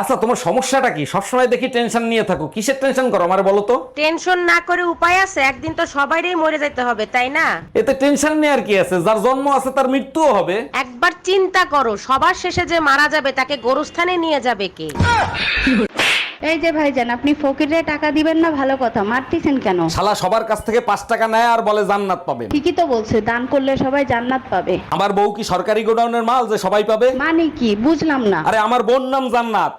আচ্ছা তোমার সমস্যাটা কি? সবসময় দেখি টেনশন নিয়ে থাকো, কিসের টেনশন করো আমারে বলো তো। টেনশন না করে উপায় আছে? একদিন তো সবাইরই মরে যেতে হবে, তাই না? এতে টেনশন নিয়ে আর কি আছে? যার জন্ম আছে তার মৃত্যুও হবে। একবার চিন্তা করো, সবার শেষে যে মারা যাবে তাকে গোরস্থানে নিয়ে যাবে কে? এই যে ভাইজান, আপনি ফকিরে টাকা দিবেন না, ভালো কথা, মারতেছেন কেন? শালা সবার কাছ থেকে 5 টাকা নেয় আর বলে জান্নাত পাবেন। ঠিকই তো বলছে, দান করলে সবাই জান্নাত পাবে। আমার বউ কি সরকারি গোডাউনের মাল যে সবাই পাবে? মানে কি বুঝলাম না। আরে আমার বোন নাম জান্নাত।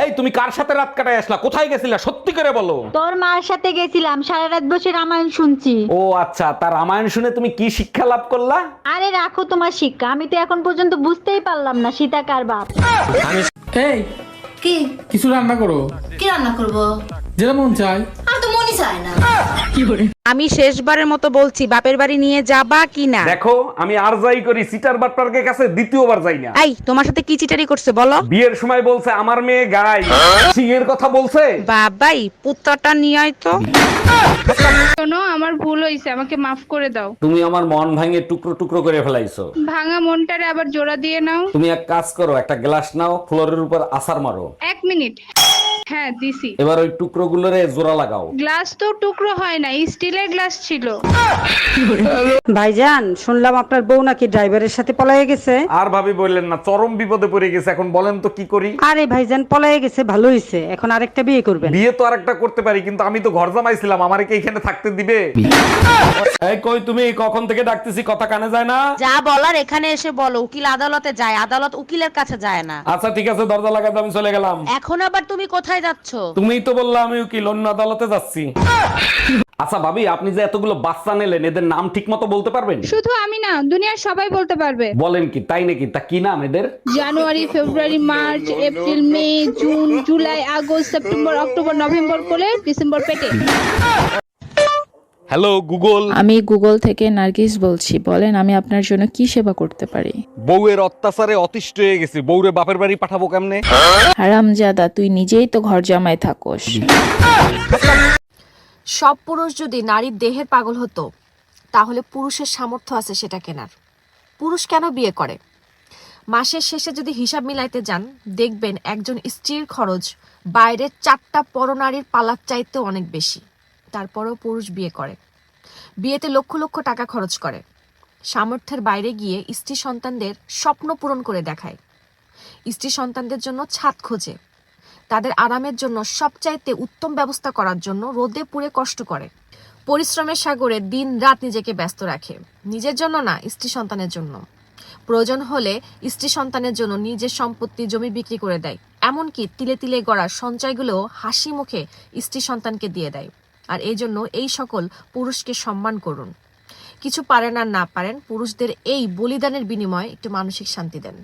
এই তুমি কার সাথে রাত কাটায় আসলা? কোথায় গেছিলা সত্যি করে বলো। তোর মার সাথে গেছিলাম, সারা রাত বসে রামায়ণ শুনছি। ও আচ্ছা, তার রামায়ণ শুনে তুমি কি শিক্ষা লাভ করলা? আরে রাখো তোমার শিক্ষা, আমি তো এখন পর্যন্ত বুঝতেই পারলাম না সীতা কার বাপ। এই কি কিছু রান্না করো, কি রান্না করব? যেটা মন চায়। আমার তো মনই চায় না। আমি শেষবারের মতো বলছি, বাপের বাড়ি নিয়ে যাবা কি না? দেখো আমি আর যাই করি, সিটার বাটপারকে কাছে দ্বিতীয়বার যাই না। এই, তোমার সাথে কি চিটারি করছে বলো? বিয়ের সময় বলছে আমার মেয়ে গায়, সিংহের কথা বলছে। বাবাই, পুত্রটা নিয়ে আয় তো। শোনো, আমার ভুল হয়েছে, আমাকে মাফ করে দাও। তুমি আমার মন ভাঙে টুকরো টুকরো করে ফেলাইছো। ভাঙা মনটারে আবার জোড়া দিয়ে নাও। তুমি এক কাজ করো, একটা গ্লাস নাও, ফ্লোরের উপর আছাড় মারো। 1 মিনিট। হ্যাঁ দিছি। এবার ওই টুকরো গুলোরে জোড়া লাগাও। গ্লাস তো টুকরো হয় না, স্টিলের গ্লাস ছিল। ভাইজান, শুনলাম আপনার বউ নাকি ড্রাইভারের সাথে পলায়ে গেছে। আর ভাবি বললেন না, চরম বিপদে পড়ে গেছে। এখন বলেন তো কি করি? আরে ভাইজান, পলায়ে গেছে ভালো হইছে, এখন আরেকটা বিয়ে করবেন। বিয়ে তো আরেকটা করতে পারি, কিন্তু আমি তো ঘর জামাইছিলাম, আমারে কি এখানে থাকতে দিবে? এই কই তুমি? কখন থেকে ডাকতেছি, কথা কানে যায় না? যা বলার এখানে এসে বলো। উকিল আদালতে যায়, আদালত উকিলের কাছে যায় না। আচ্ছা ঠিক আছে, দরজা লাগাতে আমি চলে গেলাম। এখন আবার তুমি কোথায় যাচ্ছ? তুমিই তো বললা আমি উকিল, অন্য আদালতে যাচ্ছি। আচ্ছা ভাবি, আপনি যে এতগুলো বাচ্চা নিলেন, এদের নাম ঠিক মতো বলতে পারবেন? শুধু আমি না, দুনিয়ার সবাই বলতে পারবে। বলেন কি, তাই নাকি? তা কি নাম এদের? January, February, March, April, May, June, July, August, September, October, November করে ডিসেম্বর পেটে। Hello Google. আমি গুগল থেকে নার্গিস বলছি, বলেন আমি আপনার জন্য কি সেবা করতে পারি? বউয়ের অত্যাচারে অতিষ্ঠ হয়ে গেছি, বউরে বাপের বাড়ি পাঠাবো কেমনে? হারামজাদা, তুই নিজেই তো ঘর জামাই থাকোস। সব পুরুষ যদি নারীর দেহের পাগল হতো, তাহলে পুরুষের সামর্থ্য আছে সেটা কেনার। পুরুষ কেন বিয়ে করে? মাসের শেষে যদি হিসাব মিলাইতে যান, দেখবেন একজন স্ত্রীর খরচ বাইরের 4টা পরনারীর পালার চাইতে অনেক বেশি। তারপরেও পুরুষ বিয়ে করে। বিয়েতে লক্ষ লক্ষ টাকা খরচ করে। সামর্থ্যের বাইরে গিয়ে স্ত্রী সন্তানদের স্বপ্ন পূরণ করে দেখায়। স্ত্রী সন্তানদের জন্য ছাদ খোঁজে। তাদের আরামের জন্য সবচাইতে উত্তম ব্যবস্থা করার জন্য রোদে পুড়ে কষ্ট করে। পরিশ্রমের সাগরে দিন রাত নিজেকে ব্যস্ত রাখে। নিজের জন্য না, স্ত্রী সন্তানের জন্য। প্রয়োজন হলে স্ত্রী সন্তানের জন্য নিজের সম্পত্তি জমি বিক্রি করে দেয়। এমনকি তিলে তিলে গড়া সঞ্চয়গুলো হাসি মুখে স্ত্রী সন্তানকে দিয়ে দেয়। আর এই জন্য এই সকল পুরুষকে সম্মান করুন। কিছু পারেন আর না পারেন, পুরুষদের এই বলিদানের বিনিময়ে একটু মানসিক শান্তি দেন।